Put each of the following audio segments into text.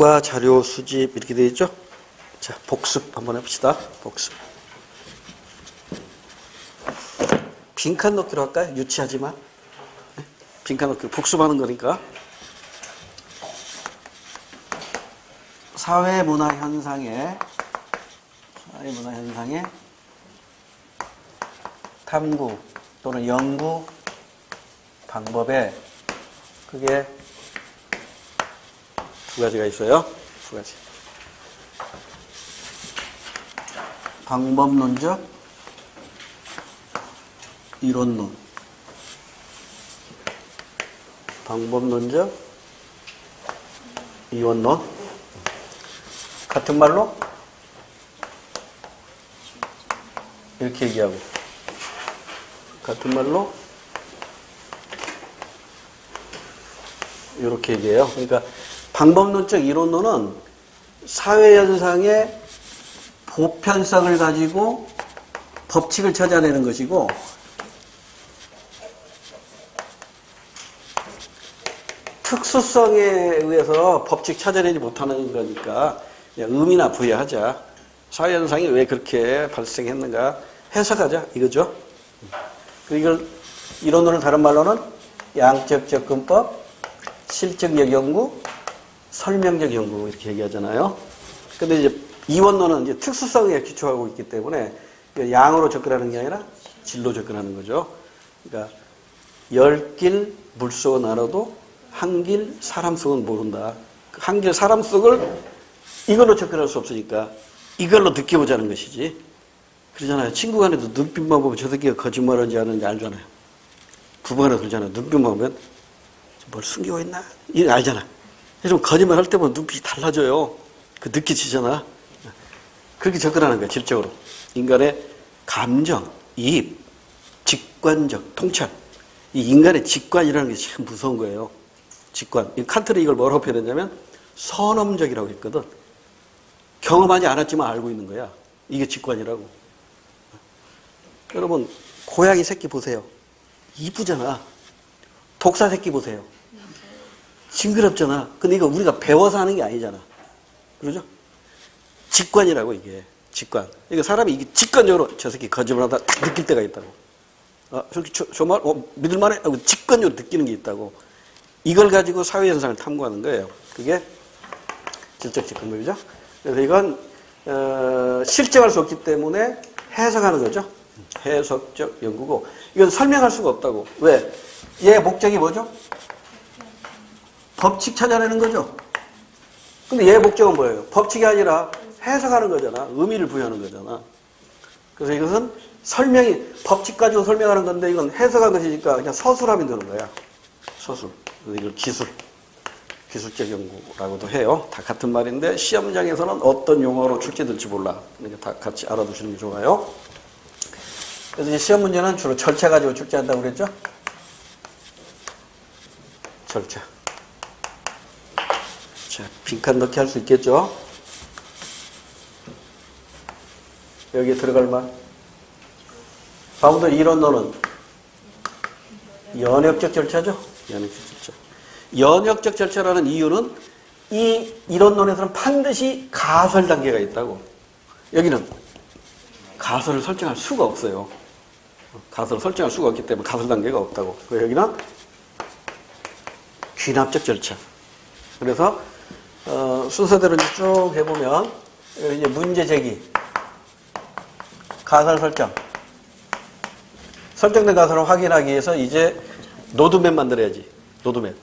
직과 자료 수집 이렇게 되어 있죠? 자, 복습 한번 해봅시다. 복습. 빈칸 넣기로 할까요? 유치하지 마. 네? 빈칸 넣기 복습하는 거니까. 사회문화 현상의 탐구 또는 연구 방법에 그게 두 가지가 있어요. 두 가지. 방법론적, 이론론. 방법론적, 이론론. 같은 말로 이렇게 얘기하고, 같은 말로 이렇게 얘기해요. 그러니까 방법론적 이론론은 사회현상의 보편성을 가지고 법칙을 찾아내는 것이고, 특수성에 의해서 법칙 찾아내지 못하는 거니까 그냥 의미나 부여하자. 사회현상이 왜 그렇게 발생했는가 해석하자 이거죠. 이걸 이론론을 다른 말로는 양적 접근법, 실증적 연구, 설명적 연구 이렇게 얘기하잖아요. 근데 이제 이원론은 이제 특수성에 기초하고 있기 때문에 양으로 접근하는 게 아니라 질로 접근하는 거죠. 그러니까 10길 물속은 알아도 한길 사람 속은 모른다. 한길 사람 속을 이걸로 접근할 수 없으니까 이걸로 느껴보자는 것이지. 그러잖아요. 친구 간에도 눈빛만 보면 저 새끼가 거짓말하는지 아는지 알잖아요. 부부 간에 그러잖아요. 눈빛만 보면 뭘 숨기고 있나? 이거 알잖아. 좀 거짓말 할 때보다 눈빛이 달라져요. 그 느끼지잖아. 그렇게 접근하는 거야, 질적으로. 인간의 감정, 이입, 직관적, 통찰. 이 인간의 직관이라는 게 참 무서운 거예요. 직관. 칸트는 이걸 뭐라고 표현했냐면 선험적이라고 했거든. 경험하지 않았지만 알고 있는 거야. 이게 직관이라고. 여러분, 고양이 새끼 보세요. 이쁘잖아. 독사 새끼 보세요. 징그럽잖아. 근데 이거 우리가 배워서 하는 게 아니잖아. 그러죠? 직관이라고, 이게. 직관. 이거 사람이 이게 직관적으로 저 새끼 거짓말하다 딱 느낄 때가 있다고. 아, 저 말, 믿을만해? 하고 직관적으로 느끼는 게 있다고. 이걸 가지고 사회현상을 탐구하는 거예요. 그게 질적 직관법이죠. 그래서 이건, 실증할 수 없기 때문에 해석하는 거죠. 해석적 연구고. 이건 설명할 수가 없다고. 왜? 얘 목적이 뭐죠? 법칙 찾아내는 거죠. 근데 얘 목적은 뭐예요? 법칙이 아니라 해석하는 거잖아. 의미를 부여하는 거잖아. 그래서 이것은 법칙 가지고 설명하는 건데 이건 해석한 것이니까 그냥 서술하면 되는 거야. 서술. 이걸 기술적 연구라고도 해요. 다 같은 말인데 시험장에서는 어떤 용어로 출제될지 몰라. 그러니까 다 같이 알아두시는 게 좋아요. 그래서 이제 시험 문제는 주로 절차 가지고 출제한다고 그랬죠? 절차. 자, 빈칸 넣기 할 수 있겠죠? 여기에 들어갈 말. 방금 이론론은 연역적 절차죠? 연역적 절차. 연역적 절차라는 이유는 이 이론론에서는 반드시 가설 단계가 있다고. 여기는 가설을 설정할 수가 없어요. 가설을 설정할 수가 없기 때문에 가설 단계가 없다고. 여기는 귀납적 절차. 그래서 순서대로 쭉 해보면 이제 문제 제기, 가설 설정, 설정된 가설을 확인하기 위해서 이제 노드맵 만들어야지. 노드맵.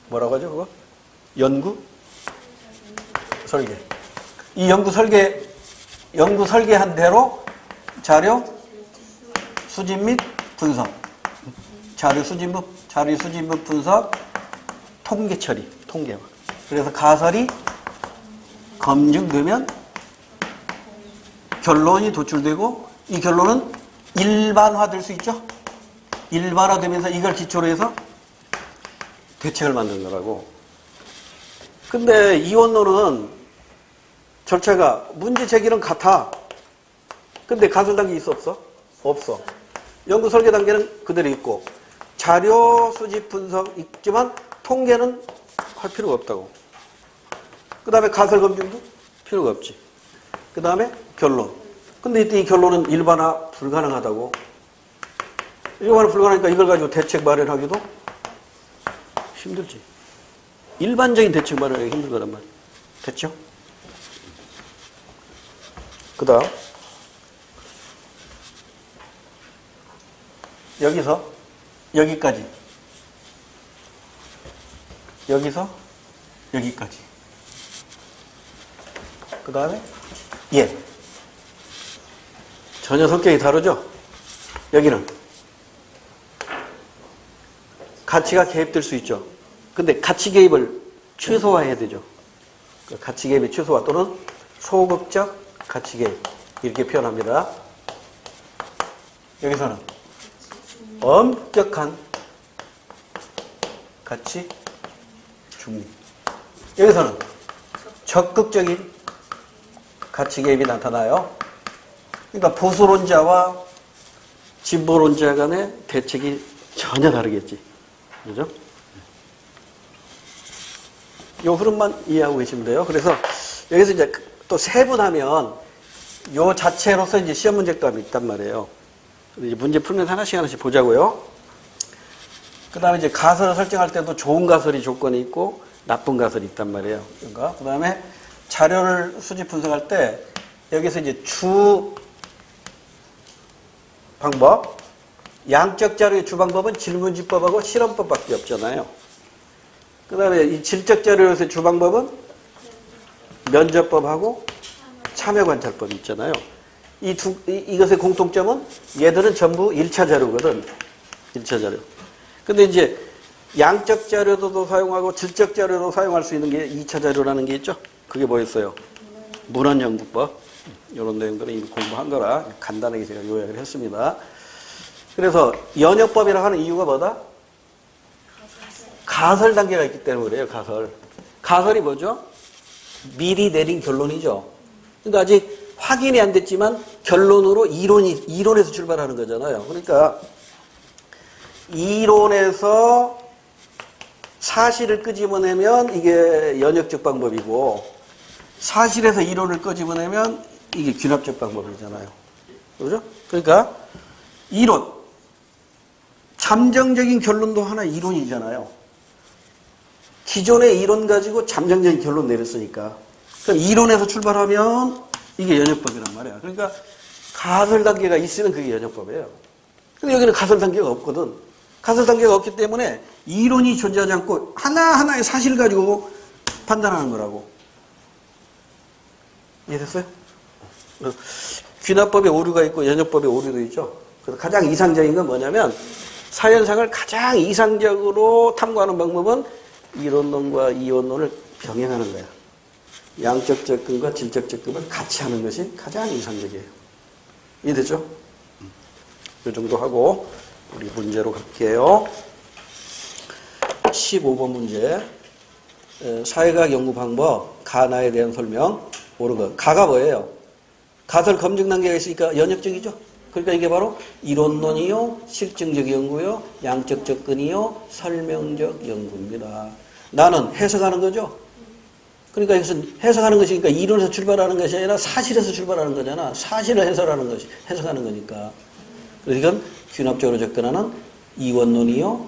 뭐라고 하죠, 그거? 연구 설계. 이 연구 설계한 대로 자료 수집 및 분석. 자료 수집 분석, 통계 처리, 통계화. 그래서 가설이 검증되면 결론이 도출되고 이 결론은 일반화될 수 있죠. 일반화되면서 이걸 기초로 해서 대책을 만드는 거라고. 근데 이원론은 절차가 문제 제기는 같아. 근데 가설 단계 있어 없어? 없어. 연구 설계 단계는 그대로 있고 자료 수집 분석 있지만 통계는 할 필요가 없다고. 그 다음에 가설검증도 필요가 없지. 그 다음에 결론. 근데 이때 이 결론은 일반화 불가능하다고. 일반화 불가능하니까 이걸 가지고 대책 마련하기도 힘들지. 일반적인 대책 마련하기 힘들 거란 말이야. 됐죠? 그 다음 여기서 여기까지, 여기서 여기까지. 그 다음에 예. 전혀 성격이 다르죠? 여기는 가치가 개입될 수 있죠. 근데 가치 개입을 최소화해야 되죠. 가치 개입의 최소화 또는 소극적 가치 개입 이렇게 표현합니다. 여기서는 엄격한 가치 중립. 여기서는 적극적인 가치 개입이 나타나요. 그러니까 보수론자와 진보론자 간의 대책이 전혀 다르겠지. 그죠? 요 흐름만 이해하고 계시면 돼요. 그래서 여기서 이제 또 세분하면 요 자체로서 이제 시험 문제감이 있단 말이에요. 이제 문제 풀면서 하나씩 하나씩 보자고요. 그 다음에 이제 가설을 설정할 때도 좋은 가설이 조건이 있고 나쁜 가설이 있단 말이에요. 그러니까 그 다음에 자료를 수집 분석할 때 여기서 이제 주 방법, 양적 자료의 주 방법은 질문지법하고 실험법밖에 없잖아요. 그 다음에 이 질적 자료에서의 주 방법은 면접법하고 참여관찰법이 있잖아요. 이것의 공통점은 얘들은 전부 1차 자료거든. 1차 자료. 근데 이제 양적 자료도 사용하고 질적 자료도 사용할 수 있는 게 2차 자료라는 게 있죠. 그게 뭐였어요? 문헌연구법. 이런 내용들은 이미 공부한 거라 간단하게 제가 요약을 했습니다. 그래서 연역법이라고 하는 이유가 뭐다? 가설 단계가 있기 때문에 그래요. 가설. 가설이 뭐죠? 미리 내린 결론이죠. 그러니까 아직 확인이 안 됐지만 결론으로 이론에서 출발하는 거잖아요. 그러니까 이론에서 사실을 끄집어내면 이게 연역적 방법이고 사실에서 이론을 끄집어내면 이게 귀납적 방법이잖아요. 그렇죠? 그러니까 이론, 잠정적인 결론도 하나 이론이잖아요. 기존의 이론 가지고 잠정적인 결론 내렸으니까. 그럼 이론에서 출발하면 이게 연역법이란 말이야. 그러니까 가설 단계가 있으면 그게 연역법이에요. 근데 여기는 가설 단계가 없거든. 가설 단계가 없기 때문에 이론이 존재하지 않고 하나하나의 사실을 가지고 판단하는 거라고. 이해됐어요? 귀납법에 오류가 있고 연역법에 오류도 있죠. 그래서 가장 이상적인 건 뭐냐면 사현상을 가장 이상적으로 탐구하는 방법은 이론론과 이원론을 병행하는 거야. 양적 접근과 질적 접근을 같이 하는 것이 가장 이상적이에요. 이해되죠? 이 정도 하고 우리 문제로 갈게요. 15번 문제. 사회과학 연구 방법, 가나에 대한 설명. 옳은 거. 가가 뭐예요? 가설 검증 단계가 있으니까 연역적이죠. 그러니까 이게 바로 이론론이요, 실증적 연구요, 양적 접근이요, 설명적 연구입니다. 나는 해석하는 거죠. 그러니까 이것은 해석하는 것이니까 이론에서 출발하는 것이 아니라 사실에서 출발하는 거잖아. 사실을 해석하는 거니까. 그래서 이건 귀납적으로 접근하는 이원론이요,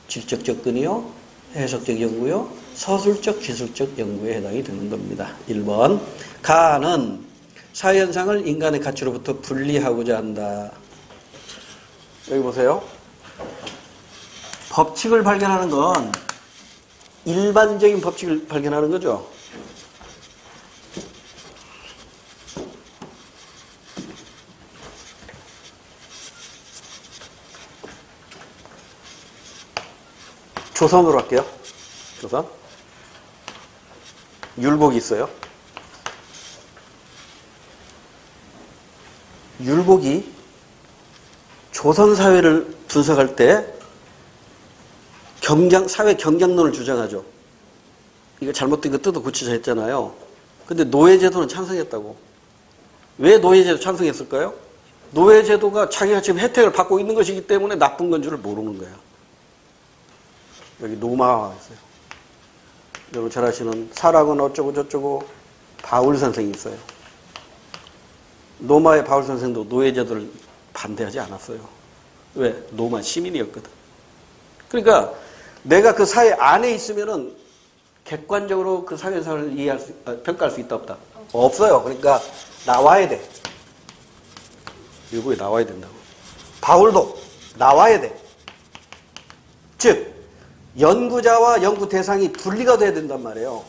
질적 접근이요, 해석적 연구요, 서술적, 기술적 연구에 해당이 되는 겁니다. 1번. 가는 사회현상을 인간의 가치로부터 분리하고자 한다. 여기 보세요. 법칙을 발견하는 건 일반적인 법칙을 발견하는 거죠. 조선으로 할게요. 조선. 율곡이 있어요. 율곡이 조선 사회를 분석할 때 사회 경쟁론을 주장하죠. 이거 잘못된 거 뜯어 고치자 했잖아요. 근데 노예제도는 찬성했다고. 왜 노예제도 찬성했을까요? 노예제도가 자기가 지금 혜택을 받고 있는 것이기 때문에 나쁜 건 줄을 모르는 거야. 여기 노마가 있어요. 여러분 잘 아시는 사랑은 어쩌고 저쩌고 바울 선생이 있어요. 로마의 바울 선생도 노예자들을 반대하지 않았어요. 왜? 로마 시민이었거든. 그러니까 내가 그 사회 안에 있으면은 객관적으로 그 사회상을 평가할 수 있다 없다? 없어요. 그러니까 나와야 돼. 일부에 나와야 된다고. 바울도 나와야 돼. 즉 연구자와 연구 대상이 분리가 돼야 된단 말이에요.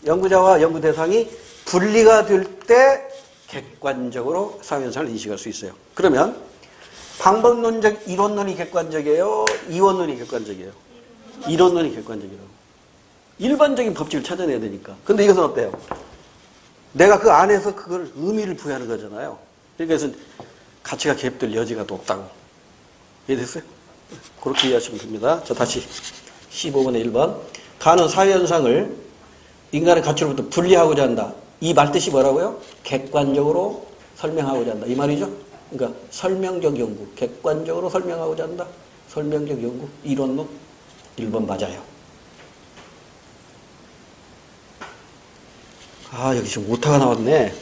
연구자와 연구 대상이 분리가 될 때 객관적으로 사회현상을 인식할 수 있어요. 그러면 방법론적 이론론이 객관적이에요? 이원론이 객관적이에요? 이론론이 객관적이라고. 일반적인 법칙을 찾아내야 되니까. 근데 이것은 어때요? 내가 그 안에서 그걸 의미를 부여하는 거잖아요. 그러니까 이것은 가치가 개입될 여지가 높다고. 이해됐어요? 그렇게 이해하시면 됩니다. 자, 다시 15번의 1번. 가는 사회현상을 인간의 가치로부터 분리하고자 한다. 이 말뜻이 뭐라고요? 객관적으로 설명하고자 한다. 이 말이죠? 그러니까 설명적 연구. 객관적으로 설명하고자 한다. 설명적 연구. 이론론 1번 맞아요. 아, 여기 지금 오타가 나왔네.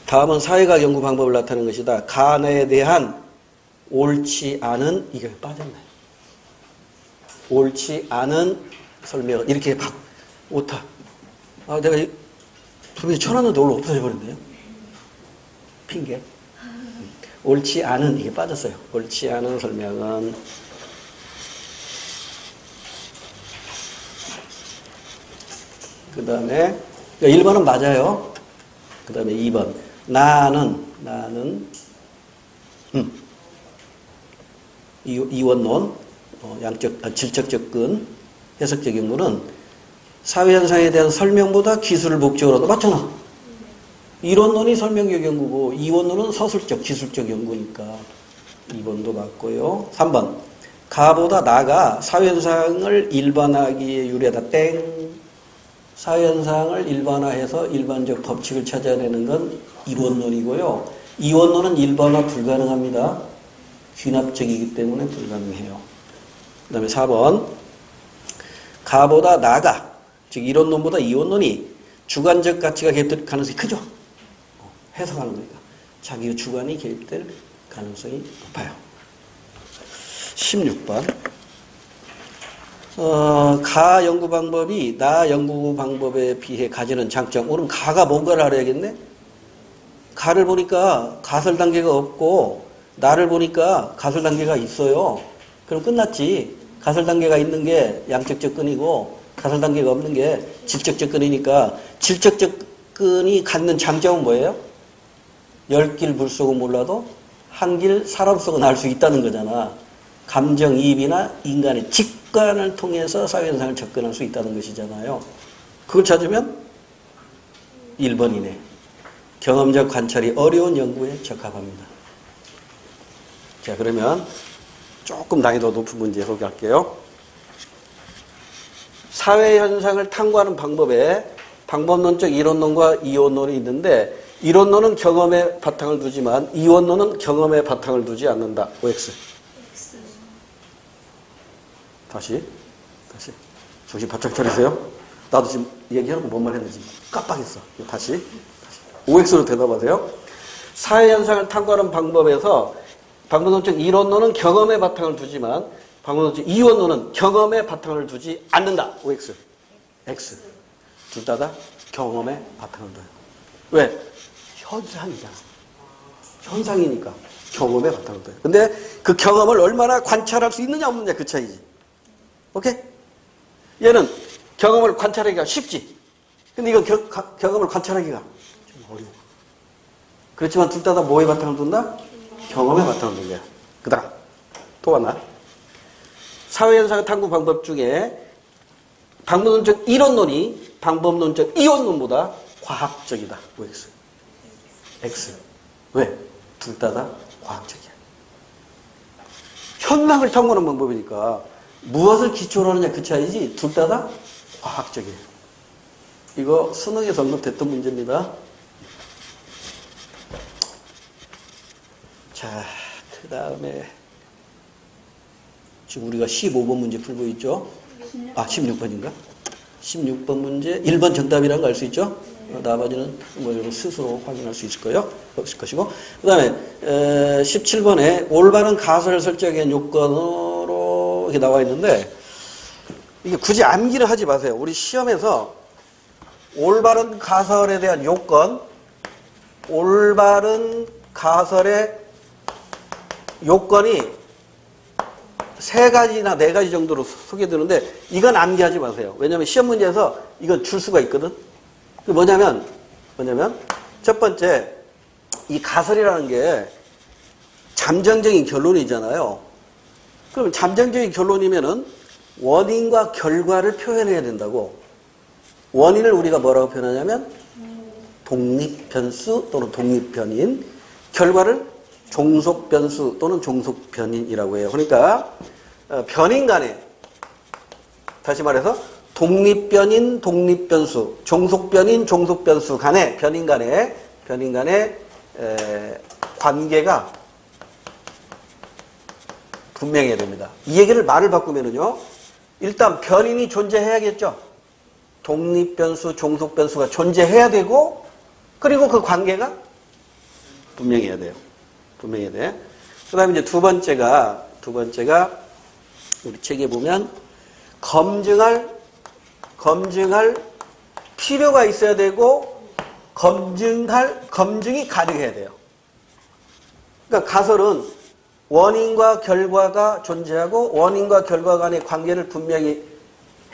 다음은 사회학 연구 방법을 나타내는 것이다. 간에 대한 옳지 않은, 이게 빠졌네. 옳지 않은 설명. 이렇게 오타. 아, 내가 분명히 쳐놨는데 오늘 없어져 버렸네요. 핑계. 옳지 않은, 이게 빠졌어요. 옳지 않은 설명은 그 다음에 1번은 맞아요. 그 다음에 2번 나는 이원론 질적 접근 해석적 연구는 사회현상에 대한 설명보다 기술을 목적으로 하다. 맞잖아. 이론론이 설명적 연구고 이원론은 서술적 기술적 연구니까 2번도 맞고요. 3번 가보다 나가 사회현상을 일반화하기에 유리하다. 땡. 사회현상을 일반화해서 일반적 법칙을 찾아내는 건 이원론이고요. 이원론은 일반화 불가능합니다. 귀납적이기 때문에 불가능해요. 그 다음에 4번 가보다 나가, 즉 이론론보다 이원론이 주관적 가치가 개입될 가능성이 크죠. 해석하는 거니까 자기의 주관이 개입될 가능성이 높아요. 16번 가 연구 방법이 나 연구 방법에 비해 가지는 장점. 그럼 가가 뭔가를 알아야겠네. 가를 보니까 가설 단계가 없고 나를 보니까 가설 단계가 있어요. 그럼 끝났지. 가설 단계가 있는 게 양적 접근이고 가설 단계가 없는 게 질적 접근이니까 질적 접근이 갖는 장점은 뭐예요? 10길 물속은 몰라도 한 길 사람 속은 알 수 있다는 거잖아. 감정이입이나 인간의 직관을 통해서 사회현상을 접근할 수 있다는 것이잖아요. 그걸 찾으면 1번이네. 경험적 관찰이 어려운 연구에 적합합니다. 자, 그러면 조금 난이도 높은 문제 소개할게요. 사회현상을 탐구하는 방법에 방법론적 이론론과 이원론이 있는데 이론론은 경험에 바탕을 두지만 이원론은 경험에 바탕을 두지 않는다. OX. 다시 정신 바짝 차리세요. 나도 지금 얘기하는 거 뭔 말 했는지 깜빡했어. 다시 OX로 대답하세요. 사회현상을 탐구하는 방법에서 방법론적 이론론은 경험에 바탕을 두지만 방법론적 이원론은 경험에 바탕을 두지 않는다. OX. X. 둘 다 경험에 바탕을 둬요. 왜? 현상이잖아. 현상이니까 경험에 바탕을 둬요. 근데 그 경험을 얼마나 관찰할 수 있느냐 없느냐 그 차이지. 오케이? 얘는 경험을 관찰하기가 쉽지. 근데 이건 경험을 관찰하기가 좀 어려워. 그렇지만 둘 다 뭐에 바탕을 둔다? 경험에 바탕을 둔 거야. 그 다음 또 하나. 사회현상 탐구 방법 중에 방법론적 이론론이 방법론적 이원론보다 과학적이다. OX. X. 왜? 둘 다 과학적이야. 현상을 탐구하는 방법이니까 무엇을 기초로 하느냐 그 차이지 둘 다 과학적이에요. 이거 수능에서 언급됐던 문제입니다. 자, 그 다음에 지금 우리가 15번 문제 풀고 있죠? 아, 16번인가? 16번 문제 1번 정답이라는 거 알 수 있죠? 나머지는 뭐 여러분 스스로 확인할 수 있을 것이고 그 다음에 17번에 올바른 가설을 설정한 요건으로 이렇게 나와 있는데 이게 굳이 암기를 하지 마세요. 우리 시험에서 올바른 가설에 대한 요건, 올바른 가설의 요건이 3가지나 4가지 정도로 소개되는데 이건 암기하지 마세요. 왜냐하면 시험 문제에서 이건 줄 수가 있거든. 그 뭐냐면 첫 번째 이 가설이라는 게 잠정적인 결론이잖아요. 그럼 잠정적인 결론이면은 원인과 결과를 표현해야 된다고. 원인을 우리가 뭐라고 표현하냐면 독립변수 또는 독립변인, 결과를 종속변수 또는 종속변인이라고 해요. 그러니까 변인 간에 다시 말해서 독립변인, 독립변수, 종속변인, 종속변수 간에 변인 간의 관계가 분명해야 됩니다. 이 얘기를 말을 바꾸면은요. 일단 변인이 존재해야겠죠. 독립변수, 종속변수가 존재해야 되고 그리고 그 관계가 분명해야 돼요. 분명해야 돼. 그 다음에 이제 두 번째가 우리 책에 보면 검증할 필요가 있어야 되고 검증이 가능해야 돼요. 그러니까 가설은 원인과 결과가 존재하고 원인과 결과 간의 관계를 분명히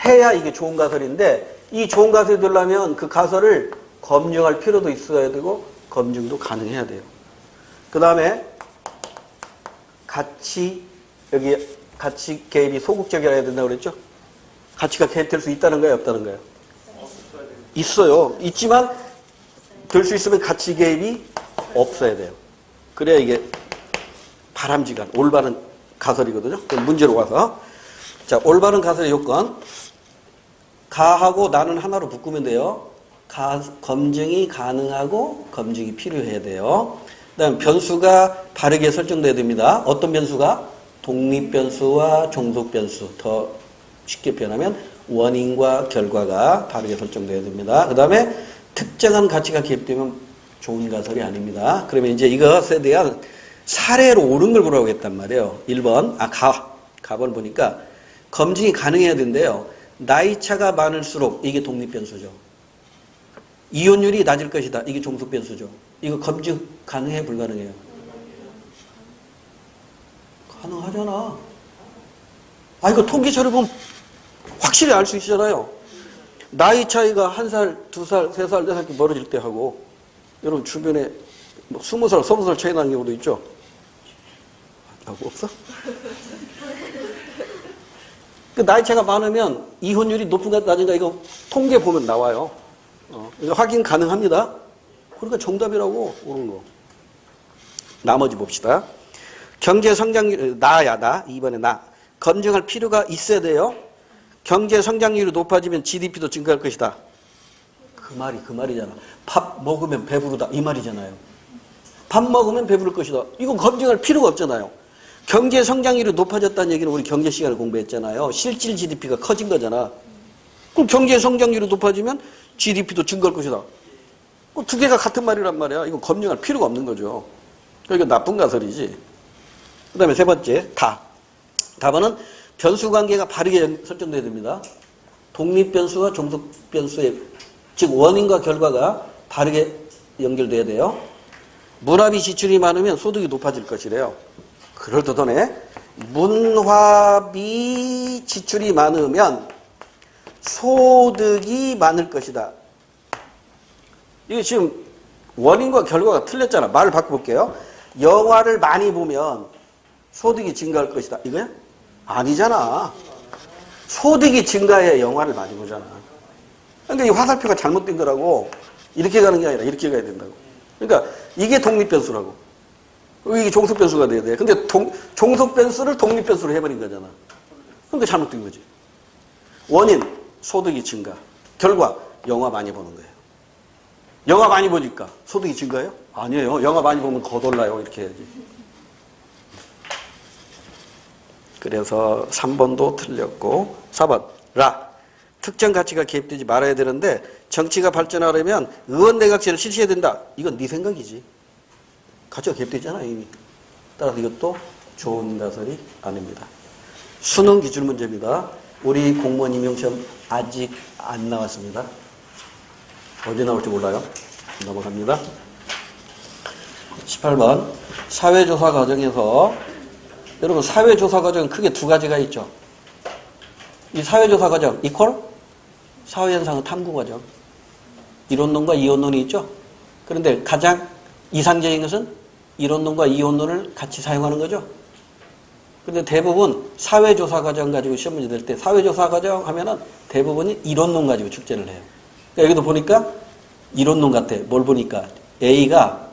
해야 이게 좋은 가설인데 이 좋은 가설이 되려면 그 가설을 검증할 필요도 있어야 되고 검증도 가능해야 돼요. 그 다음에 여기 가치 개입이 소극적이어야 된다고 그랬죠? 가치가 개입될 수 있다는 거예요, 없다는 거예요? 있어요. 있지만 될 수 있으면 가치 개입이 없어야 돼요. 그래야 이게 바람직한 올바른 가설이거든요. 그럼 문제로 와서 자, 올바른 가설의 요건 가하고 나는 하나로 묶으면 돼요. 검증이 가능하고 검증이 필요해야 돼요. 그 다음 변수가 바르게 설정돼야 됩니다. 어떤 변수가? 독립변수와 종속변수. 더 쉽게 표현하면 원인과 결과가 바르게 설정돼야 됩니다. 그 다음에 특정한 가치가 개입되면 좋은 가설이 아닙니다. 그러면 이제 이것에 대한 사례로 옳은 걸 보라고 했단 말이에요. 1번, 가번 보니까 검증이 가능해야 된대요. 나이차가 많을수록 이게 독립변수죠. 이혼율이 낮을 것이다. 이게 종속변수죠. 이거 검증 가능해, 불가능해요? 가능하잖아. 이거 통계처럼 보면 확실히 알 수 있잖아요. 나이 차이가 1살, 2살, 3살, 4살 멀어질 때 하고 여러분 주변에 뭐 20살, 30살 차이 나는 경우도 있죠? 없어? 그 나이 차가 많으면 이혼율이 높은가 낮은가 이거 통계 보면 나와요. 이거 확인 가능합니다. 그러니까 정답이라고 오는 거. 나머지 봅시다. 경제 성장률, 나. 이번에 나. 검증할 필요가 있어야 돼요. 경제 성장률이 높아지면 GDP도 증가할 것이다. 그 말이잖아. 밥 먹으면 배부르다. 이 말이잖아요. 밥 먹으면 배부를 것이다. 이거 검증할 필요가 없잖아요. 경제 성장률이 높아졌다는 얘기는 우리 경제 시간을 공부했잖아요. 실질 GDP가 커진 거잖아. 그럼 경제 성장률이 높아지면 GDP도 증가할 것이다. 두 개가 같은 말이란 말이야. 이거 검증할 필요가 없는 거죠. 그러니까 나쁜 가설이지. 그 다음에 세 번째, 답은 변수 관계가 바르게 설정돼야 됩니다. 독립변수와 종속변수의, 즉 원인과 결과가 바르게 연결돼야 돼요. 문화비 지출이 많으면 소득이 높아질 것이래요. 그럴듯하네. 문화비 지출이 많으면 소득이 많을 것이다. 이게 지금 원인과 결과가 틀렸잖아. 말을 바꿔볼게요. 영화를 많이 보면 소득이 증가할 것이다. 이거야? 아니잖아. 소득이 증가해야 영화를 많이 보잖아. 그러니까 이 화살표가 잘못된 거라고. 이렇게 가는 게 아니라 이렇게 가야 된다고. 그러니까 이게 독립변수라고. 이게 종속변수가 돼야 돼. 근데 종속변수를 독립변수로 해버린 거잖아. 그러니까 잘못된 거지. 원인, 소득이 증가. 결과, 영화 많이 보는 거예요. 영화 많이 보니까 소득이 증가해요? 아니에요. 영화 많이 보면 거덜나요. 이렇게 해야지. 그래서 3번도 틀렸고 4번 특정 가치가 개입되지 말아야 되는데 정치가 발전하려면 의원 내각제를 실시해야 된다. 이건 네 생각이지. 가치가 개입되잖아 이미. 따라서 이것도 좋은 가설이 아닙니다. 수능 기출 문제입니다. 우리 공무원 임용시험 아직 안 나왔습니다. 언제 나올지 몰라요. 넘어갑니다. 18번 사회조사 과정에서 여러분 사회조사 과정은 크게 두 가지가 있죠. 이 사회조사 과정 이퀄 사회현상의 탐구 과정. 이론론과 이원론이 있죠. 그런데 가장 이상적인 것은 이론론과 이원론을 같이 사용하는 거죠. 근데 대부분 사회조사 과정 가지고 시험 문제 될 때 사회조사 과정 하면은 대부분이 이론론 가지고 축제를 해요. 그러니까 여기도 보니까 이론론 같아. 뭘 보니까 A가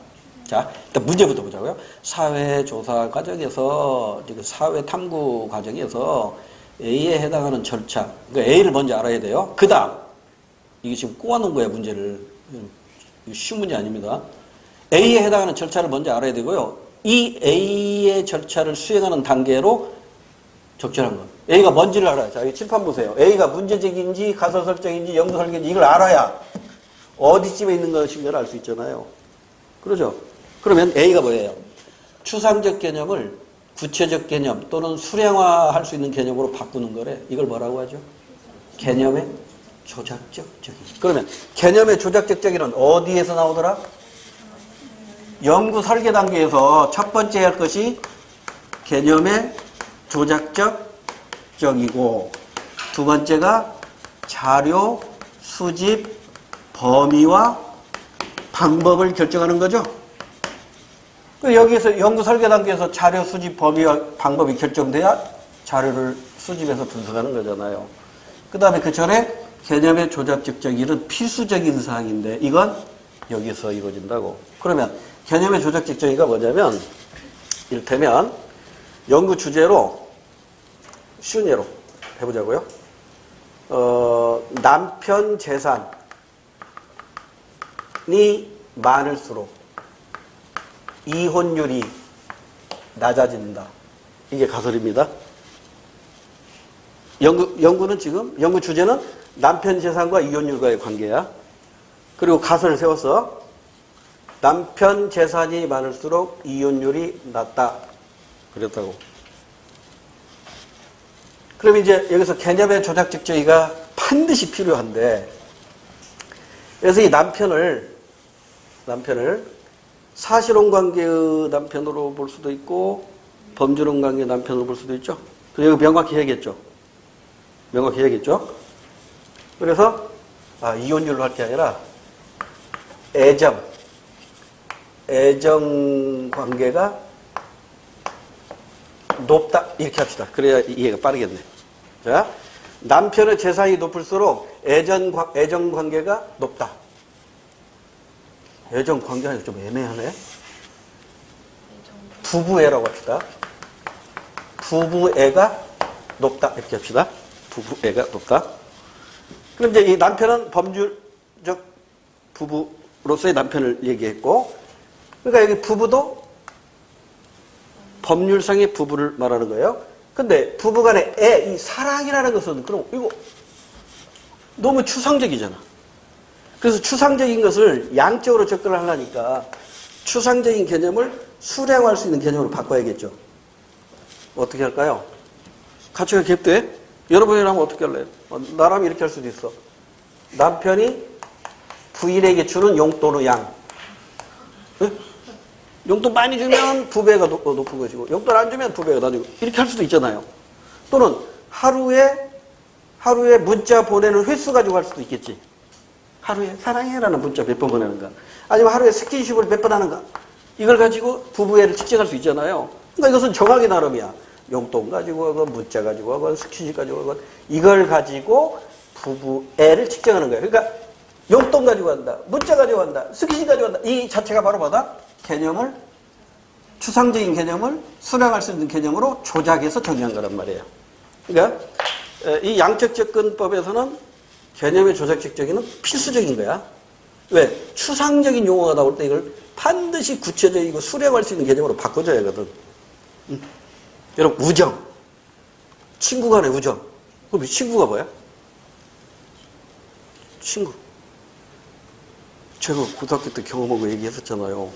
자 일단 문제부터 보자고요. 사회조사 과정에서 지금 사회탐구 과정에서 A에 해당하는 절차. 그러니까 A를 먼저 알아야 돼요. 그 다음 이게 지금 꼬아놓은 거야 문제를. 이거 쉬운 문제 아닙니다. A에 해당하는 절차를 먼저 알아야 되고요. 이 A의 절차를 수행하는 단계로 적절한 것. A가 뭔지를 알아야. 자, 여기 칠판 보세요. A가 문제적인지 가설 설정인지 연구 설계인지 이걸 알아야 어디쯤에 있는 것인가를 알 수 있잖아요. 그러죠? 그러면 A가 뭐예요? 추상적 개념을 구체적 개념 또는 수량화할 수 있는 개념으로 바꾸는 거래. 이걸 뭐라고 하죠? 개념의 조작적 적인. 그러면 개념의 조작적 적인은 어디에서 나오더라? 연구 설계 단계에서 첫 번째 할 것이 개념의 조작적 적이고 두 번째가 자료 수집 범위와 방법을 결정하는 거죠. 여기에서 연구 설계 단계에서 자료 수집 범위와 방법이 결정돼야 자료를 수집해서 분석하는 거잖아요. 그 다음에 그 전에 개념의 조작적 적이는 필수적인 사항인데 이건 여기서 이루어진다고. 그러면 개념의 조작적 적이가 뭐냐면 이를테면 연구 주제로 쉬운 예로 해보자고요. 남편 재산이 많을수록 이혼율이 낮아진다. 이게 가설입니다. 연구는 지금 연구 주제는 남편 재산과 이혼율과의 관계야. 그리고 가설을 세웠어. 남편 재산이 많을수록 이혼율이 낮다. 그랬다고. 그럼 이제 여기서 개념의 조작적 적이가 반드시 필요한데, 그래서 이 남편을 사실혼 관계의 남편으로 볼 수도 있고 범죄론 관계의 남편으로 볼 수도 있죠. 그래서 여기 명확히 해야겠죠. 그래서 이혼율로 할 게 아니라 애정 관계가 높다 이렇게 합시다. 그래야 이해가 빠르겠네. 자, 남편의 재산이 높을수록 애정 관계가 높다. 애정 관계가 좀 애매하네. 부부애라고 합시다. 부부애가 높다 이렇게 합시다. 부부애가 높다. 그럼 이제 이 남편은 법률적 부부로서의 남편을 얘기했고, 그러니까 여기 부부도 법률상의 부부를 말하는 거예요. 근데 부부간의 이 사랑이라는 것은 그럼 이거 너무 추상적이잖아. 그래서 추상적인 것을 양적으로 접근을 하려니까 추상적인 개념을 수량화할 수 있는 개념으로 바꿔야겠죠. 어떻게 할까요? 가치가 개입돼? 여러분이라면 어떻게 할래요? 나라면 이렇게 할 수도 있어. 남편이 부인에게 주는 용돈의 양. 네? 용돈 많이 주면 부배가 높은 것이고 용돈 안 주면 부배가 낮고 이렇게 할 수도 있잖아요. 또는 하루에 문자 보내는 횟수 가지고 할 수도 있겠지. 하루에 사랑해라는 문자 몇 번 보내는가. 아니면 하루에 스킨십을 몇 번 하는가. 이걸 가지고 부부애를 측정할 수 있잖아요. 그러니까 이것은 정하기 나름이야. 용돈 가지고 하건 문자 가지고 하건 스킨십 가지고 하건 이걸 가지고 부부애를 측정하는 거예요. 그러니까 용돈 가지고 한다. 문자 가지고 한다. 스킨십 가지고 한다. 이 자체가 바로 뭐다? 개념을 추상적인 개념을 수량할 수 있는 개념으로 조작해서 정의한 거란 말이에요. 그러니까 이 양적 접근법에서는 개념의 조작적 적이는 필수적인 거야. 왜? 추상적인 용어가 나올 때 이걸 반드시 구체적이고 수량할 수 있는 개념으로 바꿔줘야 하거든. 여러분 우정, 친구 간의 우정. 그럼 친구가 뭐야? 친구. 제가 고등학교 때 경험한 거 얘기했었잖아요.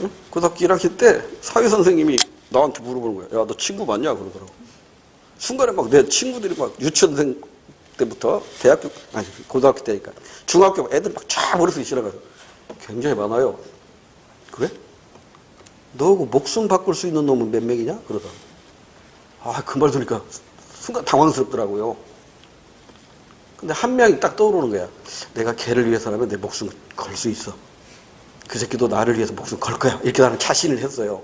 응? 고등학교 1학기 때 사회 선생님이 나한테 물어보는 거야. 야, 너 친구 맞냐? 그러더라고. 순간에 막 내 친구들이 막 유치원생 때부터 대학교, 아니, 고등학교 때니까 중학교 애들 막 쫙 머릿속에 지나가서 굉장히 많아요. 그래? 너하고 목숨 바꿀 수 있는 놈은 몇 명이냐? 그러더라고. 아, 그 말 들으니까 순간 당황스럽더라고요. 근데 한 명이 딱 떠오르는 거야. 내가 걔를 위해서라면 내 목숨 걸 수 있어. 그 새끼도 나를 위해서 목숨 걸 거야. 이렇게 나는 자신을 했어요.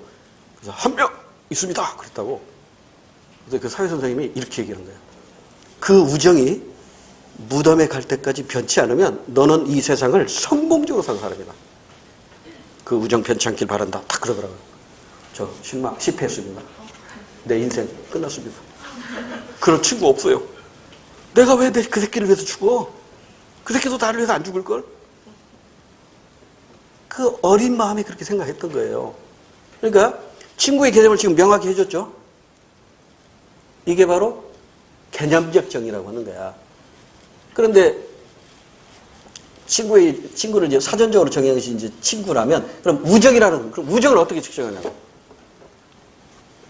그래서 한 명 있습니다. 그랬다고. 그래서 그 사회 선생님이 이렇게 얘기하는 거야. 그 우정이 무덤에 갈 때까지 변치 않으면 너는 이 세상을 성공적으로 산 사람이다. 그 우정 변치 않길 바란다. 딱 그러더라고요. 저 실패했습니다. 내 인생 끝났습니다. 그런 친구 없어요. 내가 왜 그 새끼를 위해서 죽어? 그 새끼도 나를 위해서 안 죽을걸? 그 어린 마음에 그렇게 생각했던 거예요. 그러니까 친구의 개념을 지금 명확히 해줬죠. 이게 바로 개념적 정의라고 하는 거야. 그런데 친구를 이제 사전적으로 정의한 것이 이제 친구라면, 그럼 우정이라는, 그럼 우정을 어떻게 측정하냐고.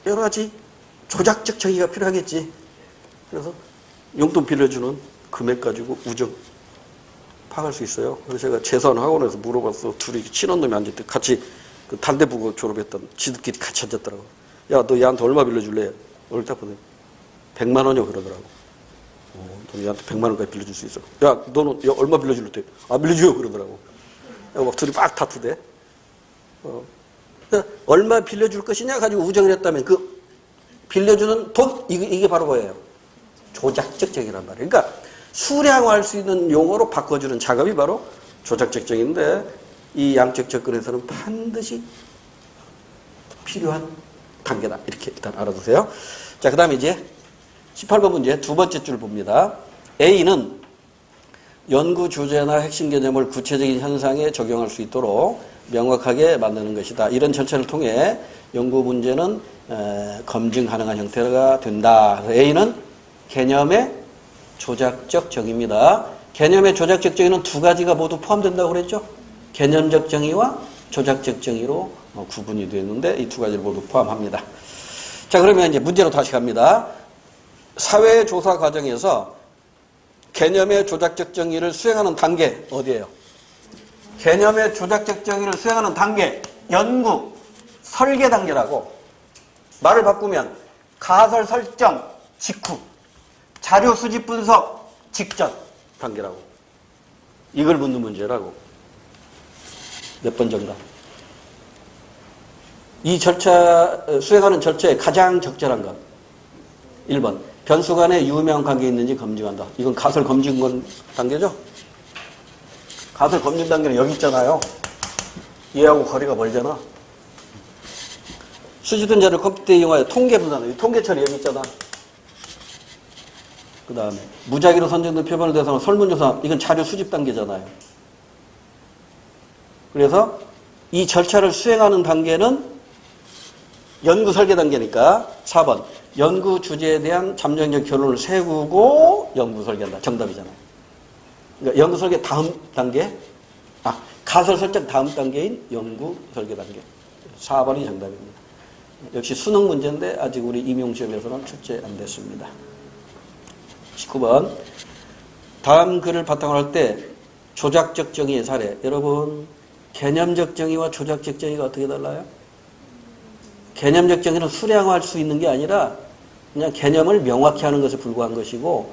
여러 가지 조작적 정의가 필요하겠지. 그래서 용돈 빌려주는 금액 가지고 우정 파악할 수 있어요. 그래서 제가 재산학원에서 물어봤어. 둘이 친한 놈이 앉을 때 같이 그 단대부고 졸업했던 지들끼리 같이 앉았더라고. 야, 너 얘한테 얼마 빌려줄래? 오늘 딱 보내. 100만 원이요. 그러더라고. 너는 얘한테 100만 원까지 빌려줄 수 있어. 야, 너는 야, 얼마 빌려줄래? 아, 빌려줘요. 그러더라고. 야, 막 둘이 막 다투대. 그러니까 얼마 빌려줄 것이냐 가지고 우정을 했다면 그 빌려주는 돈, 이게 바로 뭐예요? 조작적 정의란 말이에요. 그러니까 수량화할 수 있는 용어로 바꿔주는 작업이 바로 조작적 정의인데, 이 양적 접근에서는 반드시 필요한 단계다. 이렇게 일단 알아두세요. 자, 그 다음에 이제 18번 문제 두 번째 줄 봅니다. A는 연구 주제나 핵심 개념을 구체적인 현상에 적용할 수 있도록 명확하게 만드는 것이다. 이런 절차를 통해 연구 문제는 검증 가능한 형태가 된다. A는 개념의 조작적 정의입니다. 개념의 조작적 정의는 두 가지가 모두 포함된다고 그랬죠? 개념적 정의와 조작적 정의로 구분이 되는데 이 두 가지를 모두 포함합니다. 자, 그러면 이제 문제로 다시 갑니다. 사회조사 과정에서 개념의 조작적 정의를 수행하는 단계 어디예요? 개념의 조작적 정의를 수행하는 단계, 연구, 설계 단계라고. 말을 바꾸면 가설 설정 직후, 자료 수집 분석 직전 단계라고. 이걸 묻는 문제라고. 몇 번 정답? 이 절차, 수행하는 절차에 가장 적절한 것. 1번. 변수 간에 유명한 관계 있는지 검증한다. 이건 가설 검증 단계죠? 가설 검증 단계는 여기 있잖아요. 얘하고 거리가 멀잖아. 수집된 자료를 컴퓨터에 이용하여 통계 분석. 통계 처리 여기 있잖아. 그 다음에 무작위로 선정된 표본을 대상으로 설문조사. 이건 자료 수집 단계잖아요. 그래서 이 절차를 수행하는 단계는 연구 설계 단계니까 4번. 연구 주제에 대한 잠정적 결론을 세우고 연구 설계한다. 정답이잖아요. 그러니까 연구 설계 다음 단계, 가설 설정 다음 단계인 연구 설계 단계. 4번이 정답입니다. 역시 수능 문제인데 아직 우리 임용시험에서는 출제 안 됐습니다. 19번. 다음 글을 바탕으로 할 때 조작적 정의의 사례. 여러분, 개념적 정의와 조작적 정의가 어떻게 달라요? 개념적 정의는 수량화할 수 있는 게 아니라 그냥 개념을 명확히 하는 것에 불과한 것이고,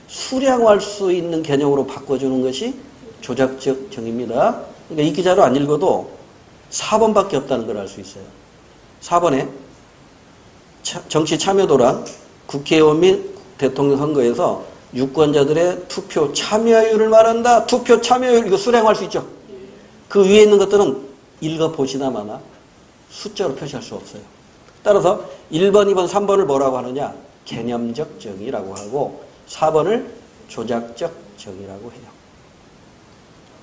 수량화할 수 있는 개념으로 바꿔주는 것이 조작적 정의입니다. 그러니까 이 기자로 안 읽어도 4번밖에 없다는 걸 알 수 있어요. 4번에 정치 참여도란 국회의원 및 대통령 선거에서 유권자들의 투표 참여율을 말한다. 투표 참여율, 이거 수량화할 수 있죠? 그 위에 있는 것들은 읽어보시나 마나 숫자로 표시할 수 없어요. 따라서 1번, 2번, 3번을 뭐라고 하느냐? 개념적 정의라고 하고 4번을 조작적 정의라고 해요.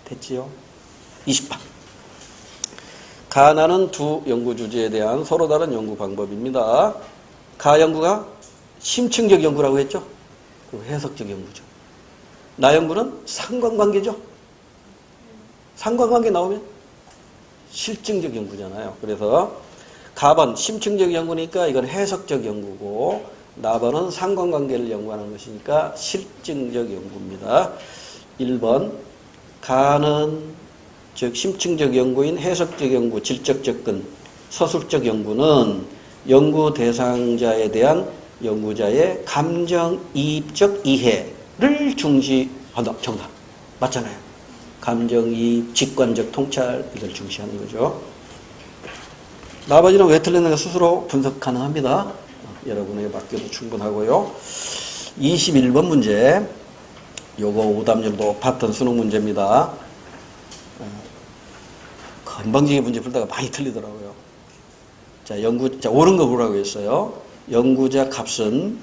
됐지요? 20번. 가나는 두 연구 주제에 대한 서로 다른 연구 방법입니다. 가 연구가 심층적 연구라고 했죠? 그리고 해석적 연구죠. 나연구는 상관관계죠. 상관관계 나오면 실증적 연구잖아요. 그래서 가번 심층적 연구니까 이건 해석적 연구고 나번은 상관관계를 연구하는 것이니까 실증적 연구입니다. 1번 가는 즉 심층적 연구인 해석적 연구, 질적 접근, 서술적 연구는 연구 대상자에 대한 연구자의 감정이입적 이해를 중시한다. 정답. 맞잖아요. 감정이입, 직관적 통찰 이걸 중시하는 거죠. 나머지는 왜 틀렸는가 스스로 분석 가능합니다. 여러분에게 맡겨도 충분하고요. 21번 문제. 요거 오답률 높았던 수능 문제입니다. 건방지게 문제 풀다가 많이 틀리더라고요. 자, 옳은 거 보라고 했어요. 연구자 값은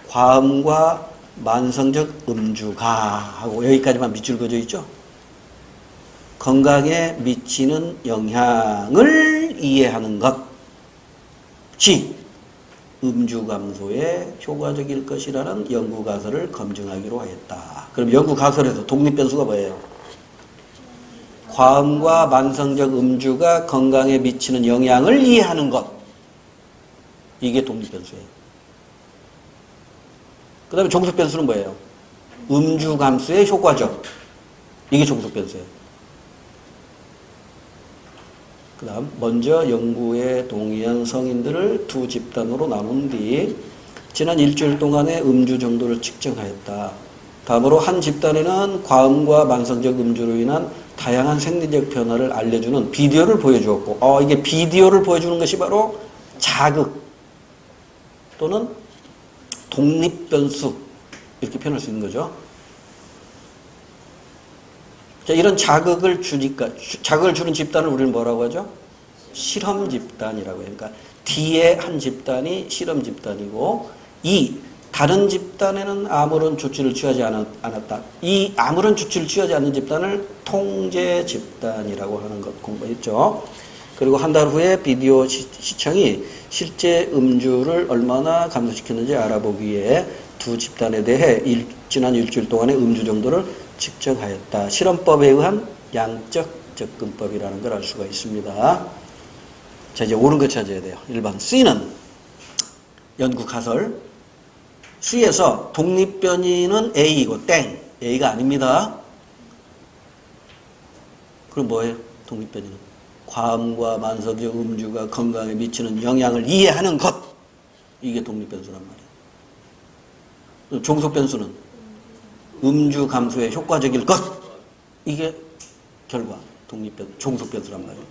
과음과 만성적 음주가 하고 여기까지만 밑줄 그어져 있죠. 건강에 미치는 영향을 이해하는 것이 음주 감소에 효과적일 것이라는 연구 가설을 검증하기로 했다. 그럼 연구 가설에서 독립 변수가 뭐예요? 과음과 만성적 음주가 건강에 미치는 영향을 이해하는 것. 이게 독립 변수예요. 그 다음에 종속 변수는 뭐예요? 음주 감소에 효과적. 이게 종속 변수예요. 그 다음 먼저 연구에 동의한 성인들을 두 집단으로 나눈 뒤 지난 일주일 동안의 음주 정도를 측정하였다. 다음으로 한 집단에는 과음과 만성적 음주로 인한 다양한 생리적 변화를 알려주는 비디오를 보여주었고 이게 비디오를 보여주는 것이 바로 자극 또는 독립변수 이렇게 표현할 수 있는 거죠. 자, 이런 자극을 주니까 자극을 주는 집단을 우리는 뭐라고 하죠? 실험 집단이라고 해요. 그러니까 D의 한 집단이 실험 집단이고 다른 집단에는 아무런 조치를 취하지 않았다. 이 아무런 조치를 취하지 않는 집단을 통제 집단이라고 하는 것 공부했죠. 그리고 한 달 후에 비디오 시청이 실제 음주를 얼마나 감소시켰는지 알아보기 위해 두 집단에 대해 지난 일주일 동안의 음주 정도를 측정하였다. 실험법에 의한 양적 접근법이라는 걸 알 수가 있습니다. 자, 이제 옳은 거 찾아야 돼요. 1번 C는 연구 가설. C에서 독립변이는 A이고 땡. A가 아닙니다. 그럼 뭐예요? 독립변이는 과음과 만성적 음주가 건강에 미치는 영향을 이해하는 것. 이게 독립변수란 말이에요. 종속변수는 음주 감소에 효과적일 것. 이게 결과 종속변수란 말이에요.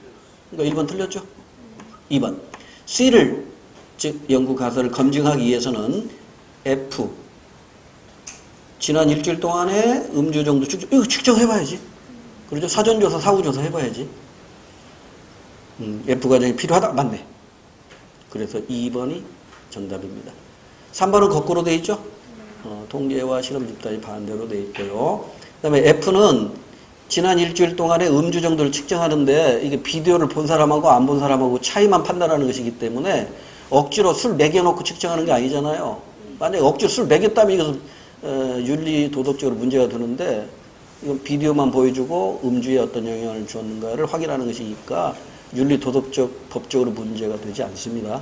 그러니까 1번 틀렸죠? 2번 C를 즉 연구 가설을 검증하기 위해서는 F 지난 일주일 동안의 음주 정도 이거 측정해봐야지. 그렇죠? 사전조사 사후조사 해봐야지. F 과정이 필요하다. 맞네. 그래서 2번이 정답입니다. 3번은 거꾸로 돼 있죠? 통계와 실험 집단이 반대로 돼 있고요. 그 다음에 F는 지난 일주일 동안의 음주 정도를 측정하는데 이게 비디오를 본 사람하고 안 본 사람하고 차이만 판단하는 것이기 때문에 억지로 술 먹여놓고 측정하는 게 아니잖아요. 만약에 억지로 술 먹였다면 이것은 윤리 도덕적으로 문제가 되는데 이건 비디오만 보여주고 음주에 어떤 영향을 주었는가를 확인하는 것이니까 윤리 도덕적 법적으로 문제가 되지 않습니다.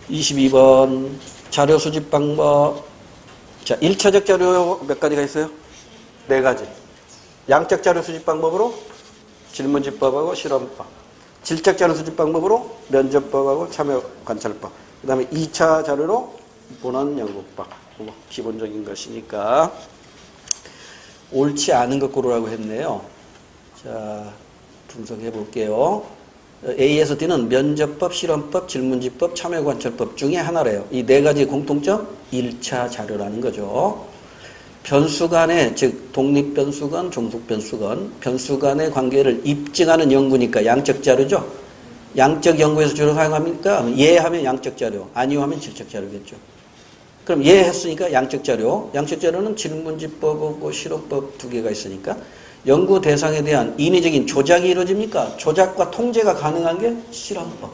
22번 자료 수집 방법. 자, 1차적 자료 몇 가지가 있어요? 4가지. 양적 자료 수집 방법으로 질문집법하고 실험법. 질적 자료 수집 방법으로 면접법하고 참여 관찰법. 그 다음에 2차 자료로 본원 연구법. 기본적인 것이니까 옳지 않은 것 고르라고 했네요. 자, 분석해 볼게요. A에서 D는 면접법, 실험법, 질문집법, 참여관찰법 중에 하나래요. 이 4가지 공통점 1차 자료라는 거죠. 변수 간의 즉 독립변수건, 종속변수건 변수 간의 관계를 입증하는 연구니까 양적 자료죠. 양적 연구에서 주로 사용합니까? 예 하면 양적 자료, 아니요 하면 질적 자료겠죠. 그럼 예 했으니까 양적 자료. 양적 자료는 질문집법하고 실험법 2개가 있으니까 연구 대상에 대한 인위적인 조작이 이루어집니까? 조작과 통제가 가능한 게 실험법.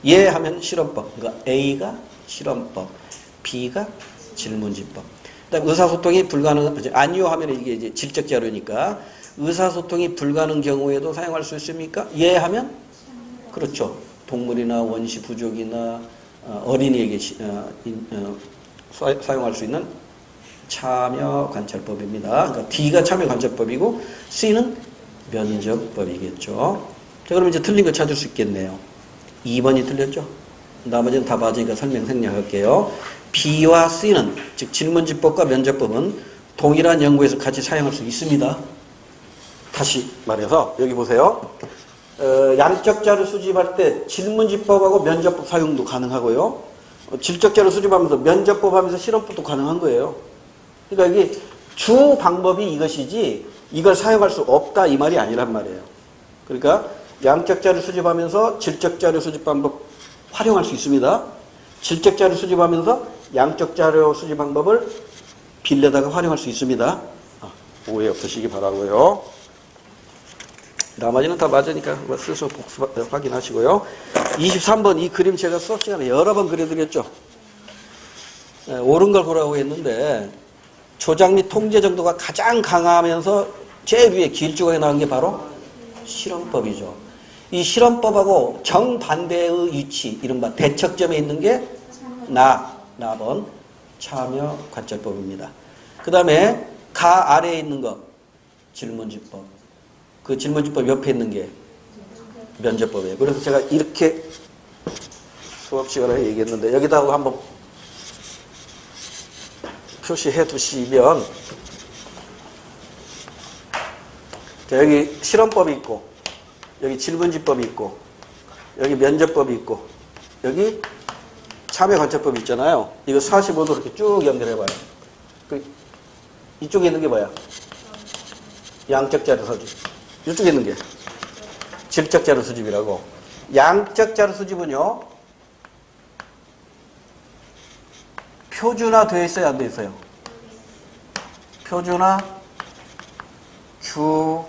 예 하면 실험법. 그러니까 A가 실험법, B가 질문집법. 그다음에 의사소통이 불가능, 아니요 하면 이게 이제 질적 자료니까 의사소통이 불가능 경우에도 사용할 수 있습니까? 예 하면 그렇죠. 동물이나 원시 부족이나 어린이에게 사용할 수 있는 참여 관찰법입니다. 그러니까 D가 참여 관찰법이고 C는 면접법이겠죠. 자, 그럼 이제 틀린 거 찾을 수 있겠네요. 2번이 틀렸죠? 나머지는 다 맞으니까 설명 생략할게요. B와 C는, 즉 질문지법과 면접법은 동일한 연구에서 같이 사용할 수 있습니다. 다시 말해서 여기 보세요. 양적 자료 수집할 때 질문지법하고 면접법 사용도 가능하고요. 질적 자료 수집하면서 면접법 하면서 실험법도 가능한 거예요. 그러니까 이게 주 방법이 이것이지 이걸 사용할 수 없다 이 말이 아니란 말이에요. 그러니까 양적 자료 수집하면서 질적 자료 수집 방법 활용할 수 있습니다. 질적 자료 수집하면서 양적 자료 수집 방법을 빌려다가 활용할 수 있습니다. 오해 없으시기 바라고요. 나머지는 다 맞으니까 스스로 복수 확인하시고요. 23번 이 그림 제가 수업 시간에 여러 번 그려드렸죠. 옳은 걸 보라고 했는데 조작 및 통제 정도가 가장 강하면서 제일 위에 길쭉하게 나온 게 바로 실험법이죠. 이 실험법하고 정반대의 위치, 이른바 대척점에 있는 게 나번 참여 관찰법입니다. 그 다음에 가 아래에 있는 것 질문지법. 그 질문지법 옆에 있는 게 면접법이에요. 그래서 제가 이렇게 수업 시간에 얘기했는데 여기다가 한번 표시해 두시면 자, 여기 실험법이 있고 여기 질문지법이 있고 여기 면접법이 있고 여기 참여관찰법이 있잖아요. 이거 45도 이렇게 쭉 연결해봐요. 이쪽에 있는 게 뭐야? 양적 자료 수집. 이쪽에 있는 게 질적 자료 수집이라고. 양적 자료 수집은요 표준화 되어 있어요, 안 되어 있어요? 표준화, 큐,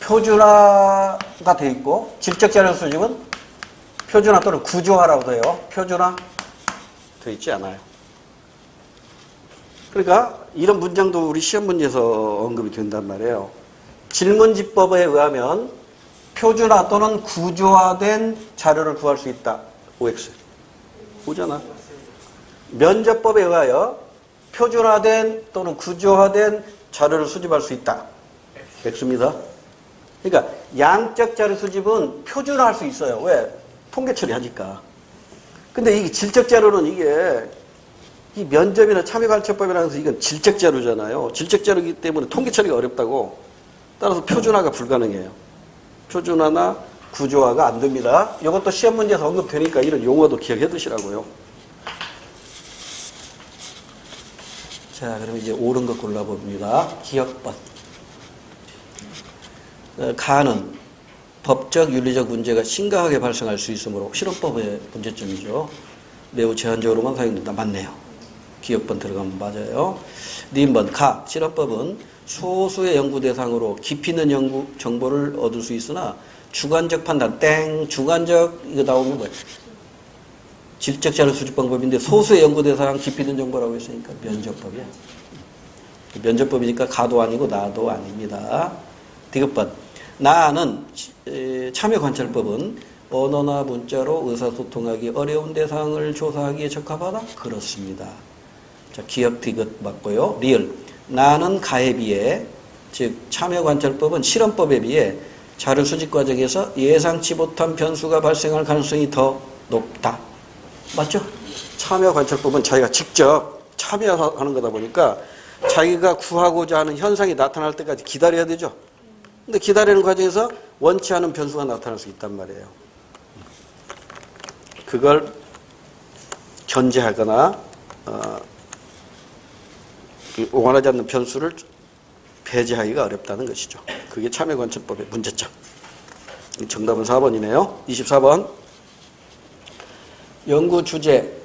표준화가 되어 있고 질적 자료 수집은 표준화 또는 구조화라고 돼요. 표준화 되어 있지 않아요. 그러니까 이런 문장도 우리 시험 문제에서 언급이 된단 말이에요. 질문지법에 의하면 표준화 또는 구조화된 자료를 구할 수 있다. OX. 오잖아. 면접법에 의하여 표준화된 또는 구조화된 자료를 수집할 수 있다. X입니다. 그러니까 양적 자료 수집은 표준화할 수 있어요. 왜? 통계 처리하니까. 근데 이 질적 자료는 이게 이 면접이나 참여관찰법이라는 것은 이건 질적 자료잖아요. 질적 자료이기 때문에 통계 처리가 어렵다고. 따라서 표준화가 불가능해요. 표준화나 구조화가 안 됩니다. 이것도 시험 문제에서 언급되니까 이런 용어도 기억해 두시라고요. 자, 그럼 이제 옳은 것 골라봅니다. 기억법. 가는 법적, 윤리적 문제가 심각하게 발생할 수 있으므로 실험법의 문제점이죠. 매우 제한적으로만 사용된다. 맞네요. 기억번 들어가면 맞아요. 니은번 가. 실험법은 소수의 연구 대상으로 깊이 있는 연구 정보를 얻을 수 있으나 주관적 판단, 주관적 이거 나오면 뭐예요? 질적 자료 수집 방법인데 소수의 연구 대상 깊이 있는 정보라고 했으니까 면접법이야. 면접법이니까 가도 아니고 나도 아닙니다. 디귿번 나는 참여 관찰법은 언어나 문자로 의사소통하기 어려운 대상을 조사하기에 적합하다? 그렇습니다. 자, 기억 디귿 맞고요. 리을 나는 가에 비해 즉 참여관찰법은 실험법에 비해 자료 수집 과정에서 예상치 못한 변수가 발생할 가능성이 더 높다. 맞죠? 참여관찰법은 자기가 직접 참여하는 거다 보니까 자기가 구하고자 하는 현상이 나타날 때까지 기다려야 되죠. 근데 기다리는 과정에서 원치 않은 변수가 나타날 수 있단 말이에요. 그걸 견제하거나 원하지 않는 변수를 배제하기가 어렵다는 것이죠. 그게 참여관찰법의 문제점. 정답은 4번이네요. 24번 연구 주제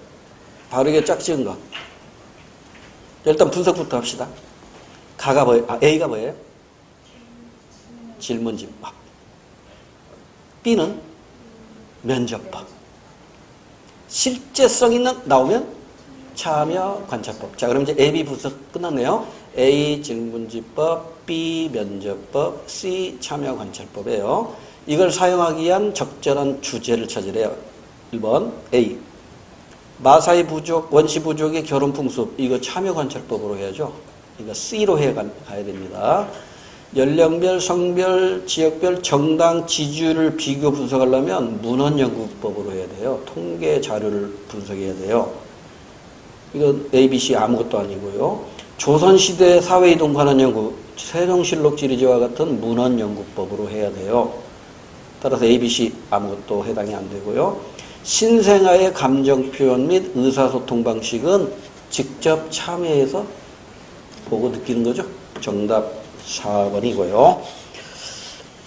바르게 짝지은 것. 일단 분석부터 합시다. 가가 뭐예요? A가 뭐예요? 질문지법. B는 면접법. 실제성 있는 나오면 참여 관찰법. 자, 그럼 이제 A, B 분석 끝났네요. A 질문지법, B 면접법, C 참여 관찰법이에요. 이걸 사용하기 위한 적절한 주제를 찾으래요. 1번 A. 마사이 부족, 원시 부족의 결혼 풍습. 이거 참여 관찰법으로 해야죠. 그러니까 C로 가야 됩니다. 연령별, 성별, 지역별, 정당 지지율을 비교 분석하려면 문헌연구법으로 해야 돼요. 통계 자료를 분석해야 돼요. 이건 ABC 아무것도 아니고요. 조선시대 사회이동 관한 연구, 세종실록 지리지와 같은 문헌연구법으로 해야 돼요. 따라서 ABC 아무것도 해당이 안 되고요. 신생아의 감정 표현 및 의사소통 방식은 직접 참여해서 보고 느끼는 거죠. 정답 4번이고요.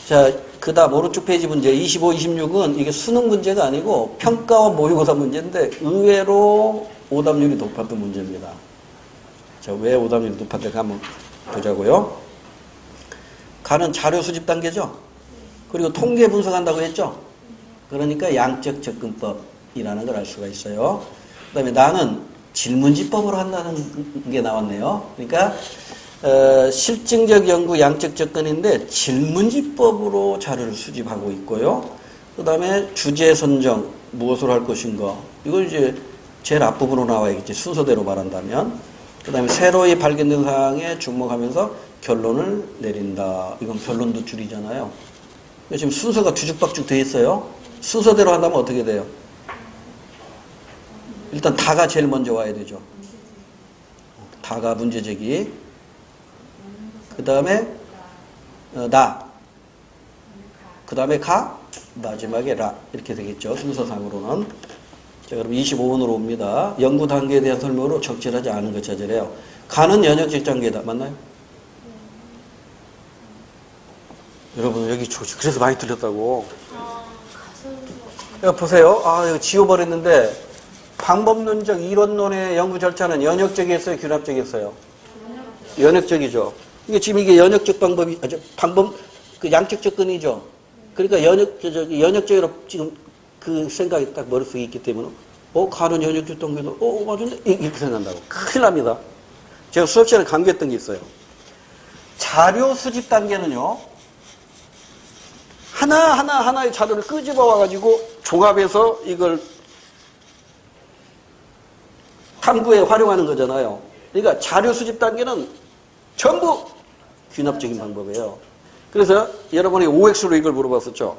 자, 그 다음 오른쪽 페이지 문제 25, 26은 이게 수능 문제가 아니고 평가와 모의고사 문제인데 의외로 오답률이 높았던 문제입니다. 자, 왜 오답률이 높았는가 한번 보자고요. 가는 자료 수집 단계죠. 그리고 통계 분석한다고 했죠. 그러니까 양적 접근법이라는 걸 알 수가 있어요. 그 다음에 나는 질문지법으로 한다는 게 나왔네요. 그러니까 실증적 연구 양적 접근인데 질문지법으로 자료를 수집하고 있고요. 그 다음에 주제 선정, 무엇으로 할 것인가. 이걸 이제 제일 앞부분으로 나와야겠지. 순서대로 말한다면. 그 다음에 새로이 발견된 사항에 주목하면서 결론을 내린다. 이건 결론도 줄이잖아요. 지금 순서가 뒤죽박죽 돼 있어요. 순서대로 한다면 어떻게 돼요? 일단 다가 제일 먼저 와야 되죠. 다가 문제제기. 그 다음에 나. 그 다음에 가. 마지막에 라. 이렇게 되겠죠. 순서상으로는. 자, 그럼 25번으로 옵니다. 연구 단계에 대한 설명으로 적절하지 않은 것 찾으래요. 가는 연역적 단계다. 맞나요? 여러분 여기 그래서 많이 틀렸다고. 여기 보세요. 아, 이거 지워버렸는데 방법론적 이론론의 연구 절차는 연역적이었어요? 균합적이었어요? 연역적이죠. 이게 지금 이게 연역적 방법이, 방법, 그 양적 접근이죠. 그러니까 연역적으로 지금 그 생각이 딱 머릿속에 있기 때문에, 가는 연역적 단계도, 맞은데? 이렇게 생각한다고. 큰일 납니다. 제가 수업 시간에 강조했던 게 있어요. 자료 수집 단계는요, 하나의 자료를 끄집어 와가지고 종합해서 이걸 탐구에 활용하는 거잖아요. 그러니까 자료 수집 단계는 전부 균합적인 방법이에요. 그래서 여러분이 OX로 이걸 물어봤었죠.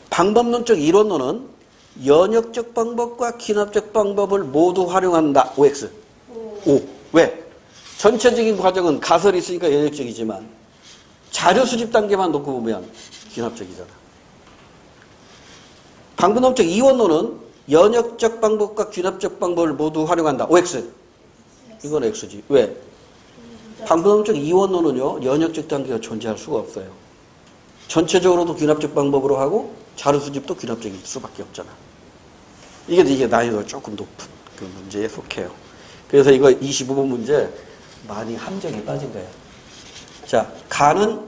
방법론적 이론론은 연역적 방법과 균합적 방법을 모두 활용한다. OX. O. 왜? 전체적인 과정은 가설이 있으니까 연역적이지만 자료 수집 단계만 놓고 보면 균합적이잖아. 방법론적 이원론은 연역적 방법과 균합적 방법을 모두 활용한다. OX. 이건 X지. 왜? 방법론적 이원론은요, 연역적 단계가 존재할 수가 없어요. 전체적으로도 균합적 방법으로 하고 자료 수집도 균합적일 수밖에 없잖아. 이게 난이도가 조금 높은 그 문제에 속해요. 그래서 이거 25번 문제 많이 함정에 빠진 거예요. 자, 가는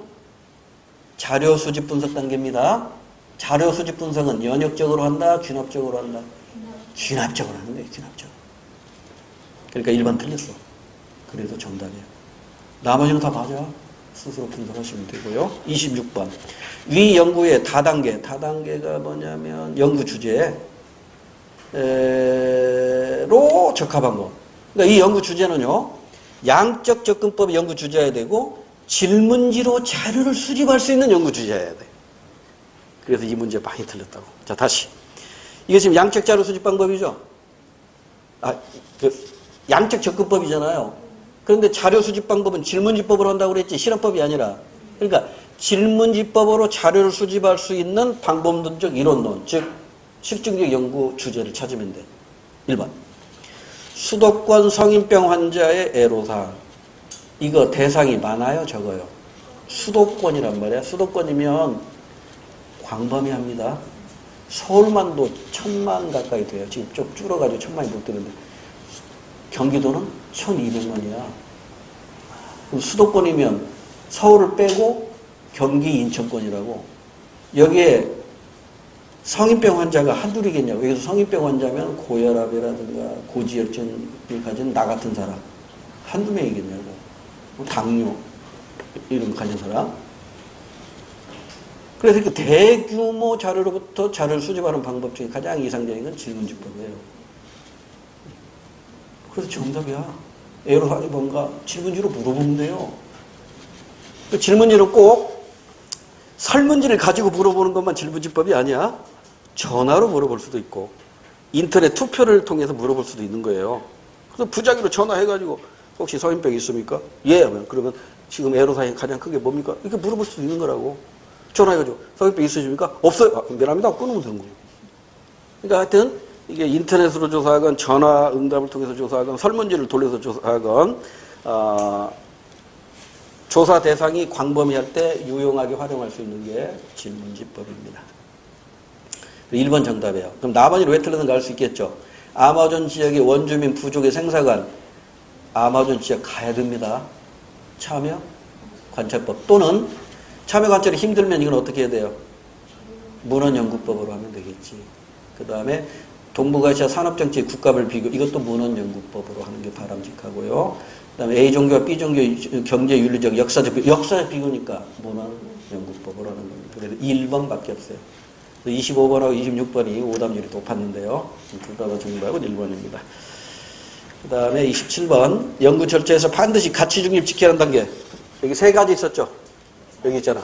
자료 수집 분석 단계입니다. 자료 수집 분석은 연역적으로 한다, 균합적으로 한다? 균합적으로 하는 거예요, 균합적으로. 그러니까 1번 틀렸어. 그래서 정답이에요. 나머지는 다 맞아. 스스로 분석하시면 되고요. 26번. 위 연구의 다단계. 다단계가 뭐냐면 연구 주제로 적합한 거. 그러니까 이 연구 주제는요, 양적 접근법이 연구 주제여야 되고 질문지로 자료를 수집할 수 있는 연구 주제여야 돼. 그래서 이 문제 많이 틀렸다고. 자, 다시. 이게 지금 양적 자료 수집 방법이죠? 양적 접근법이잖아요. 그런데 자료 수집 방법은 질문지법으로 한다고 그랬지, 실험법이 아니라. 그러니까 질문지법으로 자료를 수집할 수 있는 방법론적 이론론, 즉 실증적 연구 주제를 찾으면 돼. 1번. 수도권 성인병 환자의 애로사항. 이거 대상이 많아요, 적어요? 수도권이란 말이야. 수도권이면 광범위합니다. 서울만도 1000만 가까이 돼요. 지금 좀 줄어가지고 1000만이 못 되는데 경기도는 1200만이야. 그럼 수도권이면 서울을 빼고 경기 인천권이라고. 여기에 성인병 환자가 한둘이겠냐고. 여기서 성인병 환자면 고혈압이라든가 고지혈증을 가진 나 같은 사람 한두 명이겠냐고. 당뇨 이런 거 가진 사람. 그래서 이렇게 대규모 자료로부터 자료를 수집하는 방법 중에 가장 이상적인 건 질문집법이에요. 그래서 정답이야. 애로사항이 뭔가 질문지로 물어보면 돼요. 그 질문지는 꼭 설문지를 가지고 물어보는 것만 질문지법이 아니야. 전화로 물어볼 수도 있고 인터넷 투표를 통해서 물어볼 수도 있는 거예요. 그래서 부작위로 전화해가지고 혹시 성인병 있습니까? 예 하면 그러면 지금 애로사항이 가장 크게 뭡니까? 이렇게 물어볼 수도 있는 거라고. 전화해가지고 성인병 있으십니까? 없어요. 아, 미안합니다. 끊으면 되는 거예요. 그러니까 하여튼 이게 인터넷으로 조사하건 전화 응답을 통해서 조사하건 설문지를 돌려서 조사하건 조사 대상이 광범위할 때 유용하게 활용할 수 있는 게 질문지법입니다. 1번 정답이에요. 그럼 나머지는 왜 틀렸는가 알 수 있겠죠. 아마존 지역의 원주민 부족의 생사관 아마존 지역 가야 됩니다. 참여 관찰법 또는 참여 관찰이 힘들면 이건 어떻게 해야 돼요? 문헌연구법으로 하면 되겠지. 그 다음에 동북아시아 산업정책 국가별 비교 이것도 문헌연구법으로 하는 게 바람직하고요. 그 다음에 A종교와 B종교 경제윤리적 역사적 비교니까 문헌연구법으로 하는 겁니다. 그래서 1번밖에 없어요. 25번하고 26번이 오답률이 높았는데요. 둘 다 정답은 1번입니다. 그 다음에 27번 연구 절차에서 반드시 가치 중립 지켜야 한다는 게 여기 세 가지 있었죠. 여기 있잖아.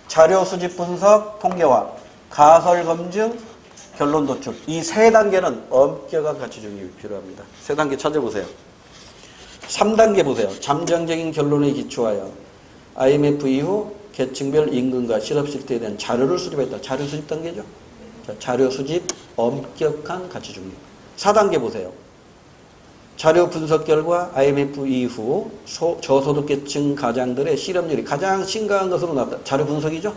자료 수집 분석 통계화 가설 검증 결론 도출 이 세 단계는 엄격한 가치 중립이 필요합니다. 세 단계 찾아보세요. 3단계 보세요. 잠정적인 결론에 기초하여 IMF 이후 계층별 임금과 실업 실태에 대한 자료를 수집했다. 자료 수집 단계죠. 자, 자료 수집 엄격한 가치 중립. 4단계 보세요. 자료 분석 결과 IMF 이후 저소득 계층 가장들의 실업률이 가장 심각한 것으로 나왔다. 자료 분석이죠.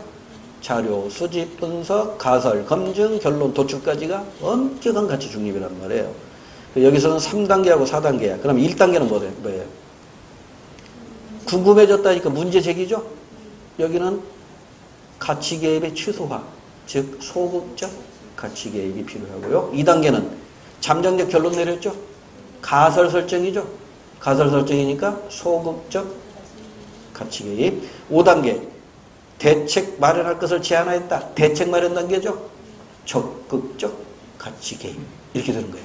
자료 수집 분석 가설 검증 결론 도출까지가 엄격한 가치 중립이란 말이에요. 여기서는 3단계하고 4단계야. 그럼 1단계는 뭐예요? 궁금해졌다니까 문제 제기죠. 여기는 가치 개입의 최소화, 즉 소극적 가치 개입이 필요하고요. 2단계는 잠정적 결론 내렸죠. 가설 설정이죠. 가설 설정이니까 소극적 가치 개입. 5단계 대책 마련할 것을 제안하였다. 대책 마련 단계죠. 적극적 가치 개입. 이렇게 되는 거예요.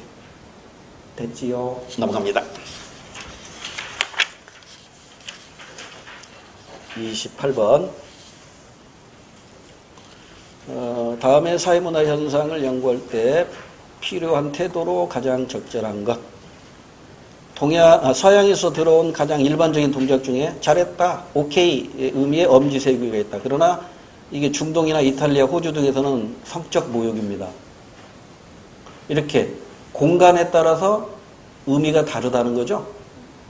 됐지요? 넘어갑니다. 28번 다음에 사회문화 현상을 연구할 때 필요한 태도로 가장 적절한 것 서양에서 들어온 가장 일반적인 동작 중에 잘했다, 오케이 의미의 엄지세기가 있다. 그러나 이게 중동이나 이탈리아, 호주 등에서는 성적 모욕입니다. 이렇게 공간에 따라서 의미가 다르다는 거죠.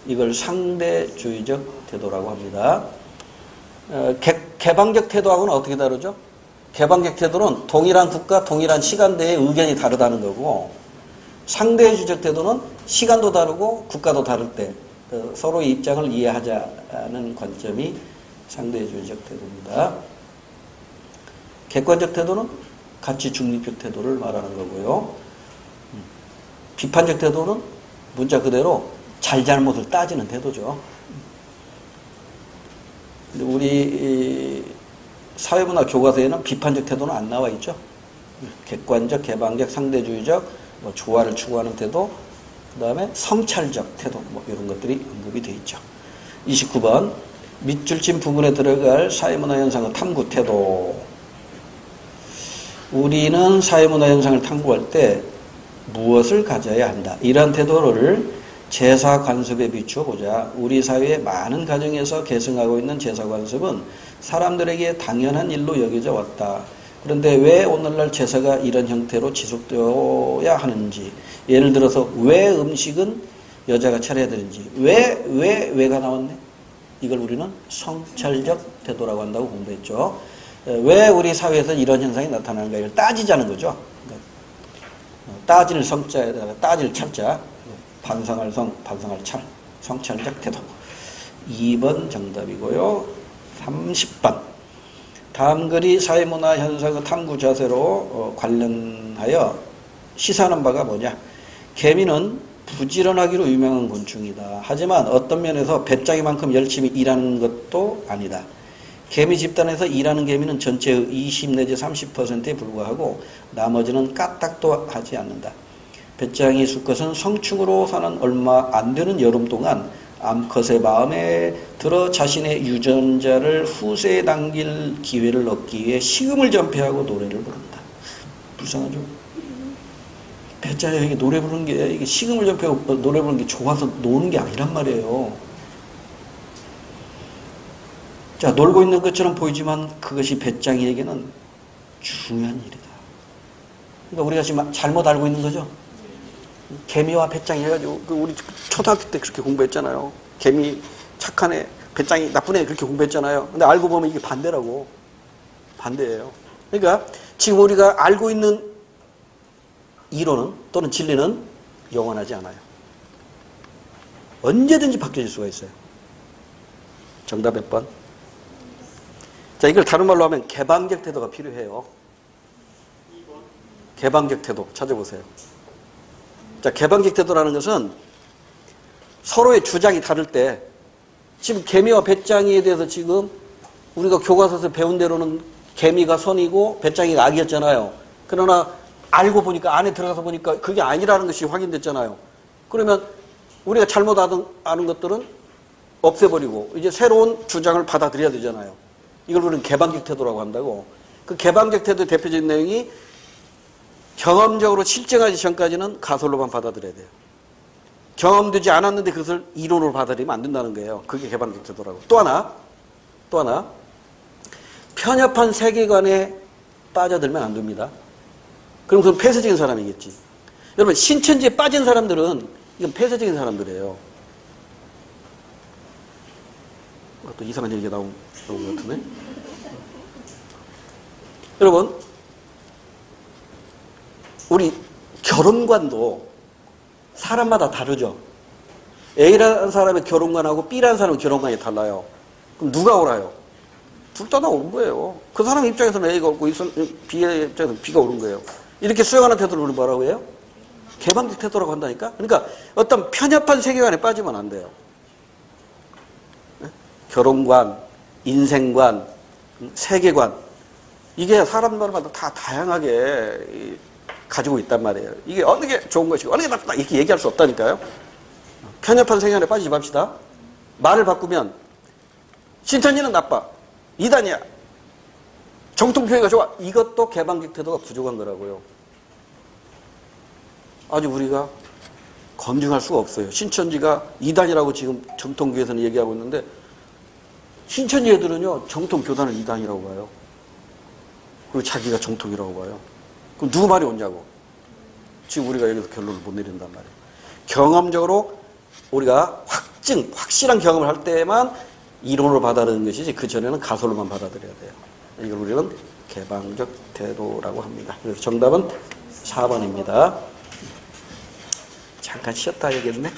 이걸 상대주의적 태도라고 합니다. 개방적 태도하고는 어떻게 다르죠? 개방적 태도는 동일한 국가, 동일한 시간대에 의견이 다르다는 거고 상대주의적 태도는 시간도 다르고 국가도 다를 때 서로의 입장을 이해하자는 관점이 상대주의적 태도입니다. 객관적 태도는 가치 중립적 태도를 말하는 거고요. 비판적 태도는 문자 그대로 잘잘못을 따지는 태도죠. 근데 우리 사회문화 교과서에는 비판적 태도는 안 나와 있죠. 객관적, 개방적, 상대주의적, 조화를 추구하는 태도, 그 다음에 성찰적 태도, 이런 것들이 언급이 되어 있죠. 29번 밑줄친 부분에 들어갈 사회문화 현상의 탐구 태도. 우리는 사회문화 현상을 탐구할 때 무엇을 가져야 한다. 이러한 태도를 제사 관습에 비추어 보자. 우리 사회의 많은 가정에서 계승하고 있는 제사 관습은 사람들에게 당연한 일로 여겨져 왔다. 그런데 왜 오늘날 제사가 이런 형태로 지속되어야 하는지, 예를 들어서 왜 음식은 여자가 차려야 되는지, 왜가 나왔네? 이걸 우리는 성찰적 태도라고 한다고 공부했죠. 왜 우리 사회에서 이런 현상이 나타나는가를 따지자는 거죠. 따질 성자에다가 따질 찰자, 반성할 성, 반성할 찰, 성찰적 태도. 2번 정답이고요. 30번 다음 글이 사회문화 현상의 탐구 자세로 관련하여 시사하는 바가 뭐냐. 개미는 부지런하기로 유명한 곤충이다. 하지만 어떤 면에서 배짱이만큼 열심히 일하는 것도 아니다. 개미 집단에서 일하는 개미는 전체의 20 내지 30%에 불과하고 나머지는 까딱도 하지 않는다. 배짱이 수컷은 성충으로 사는 얼마 안 되는 여름 동안 암컷의 마음에 들어 자신의 유전자를 후세에 당길 기회를 얻기 위해 식음을 전폐하고 노래를 부른다. 불쌍하죠? 배짱이에게 노래 부르는 게 이게 식음을 전폐하고 노래 부르는 게 좋아서 노는 게 아니란 말이에요. 자, 놀고 있는 것처럼 보이지만 그것이 배짱이에게는 중요한 일이다. 그러니까 우리가 지금 잘못 알고 있는 거죠? 개미와 배짱이 해가지고, 우리 초등학교 때 그렇게 공부했잖아요. 개미 착한 애, 배짱이 나쁜 애 그렇게 공부했잖아요. 근데 알고 보면 이게 반대라고. 반대예요. 그러니까 지금 우리가 알고 있는 이론은 또는 진리는 영원하지 않아요. 언제든지 바뀌어질 수가 있어요. 정답 몇 번? 자, 이걸 다른 말로 하면 개방적 태도가 필요해요. 개방적 태도 찾아보세요. 자, 개방적 태도라는 것은 서로의 주장이 다를 때, 지금 개미와 배짱이에 대해서 지금 우리가 교과서에서 배운 대로는 개미가 선이고 배짱이가 악이었잖아요. 그러나 알고 보니까, 안에 들어가서 보니까 그게 아니라는 것이 확인됐잖아요. 그러면 우리가 잘못 아는 것들은 없애버리고 이제 새로운 주장을 받아들여야 되잖아요. 이걸 우리는 개방적 태도라고 한다고. 그 개방적 태도의 대표적인 내용이 경험적으로 실증하기 전까지는 가설로만 받아들여야 돼요. 경험되지 않았는데 그것을 이론으로 받아들이면 안 된다는 거예요. 그게 개방적 태도라고. 또 하나, 편협한 세계관에 빠져들면 안 됩니다. 그럼 그건 폐쇄적인 사람이겠지. 여러분, 신천지에 빠진 사람들은 이건 폐쇄적인 사람들이에요. 또 이상한 얘기가 나온 것 같은데. 여러분, 우리 결혼관도 사람마다 다르죠. A라는 사람의 결혼관하고 B라는 사람의 결혼관이 달라요. 그럼 누가 옳아요? 둘 다 옳은 거예요. 그 사람 입장에서는 A가 옳고 B의 입장에서는 B가 옳은 거예요. 이렇게 수용하는 태도를 우리 뭐라고 해요? 개방적 태도라고 한다니까? 그러니까 어떤 편협한 세계관에 빠지면 안 돼요. 결혼관, 인생관, 세계관, 이게 사람마다 다 다양하게 가지고 있단 말이에요. 이게 어느 게 좋은 것이고 어느 게 나쁘다 이렇게 얘기할 수 없다니까요. 편협한 세계관에 빠지지 맙시다. 말을 바꾸면 신천지는 나빠, 이단이야, 정통교회가 좋아, 이것도 개방적 태도가 부족한 거라고요. 아주 우리가 검증할 수가 없어요. 신천지가 이단이라고 지금 정통교회에서는 얘기하고 있는데 신천지 애들은요 정통교단을 이단이라고 봐요. 그리고 자기가 정통이라고 봐요. 그럼 누구 말이 옳냐고. 지금 우리가 여기서 결론을 못 내린단 말이에요. 경험적으로 우리가 확실한 경험을 할 때만 이론으로 받아들이는 것이지 그 전에는 가설로만 받아들여야 돼요. 이걸 우리는 개방적 태도라고 합니다. 그래서 정답은 4번입니다. 잠깐 쉬었다 해야겠네.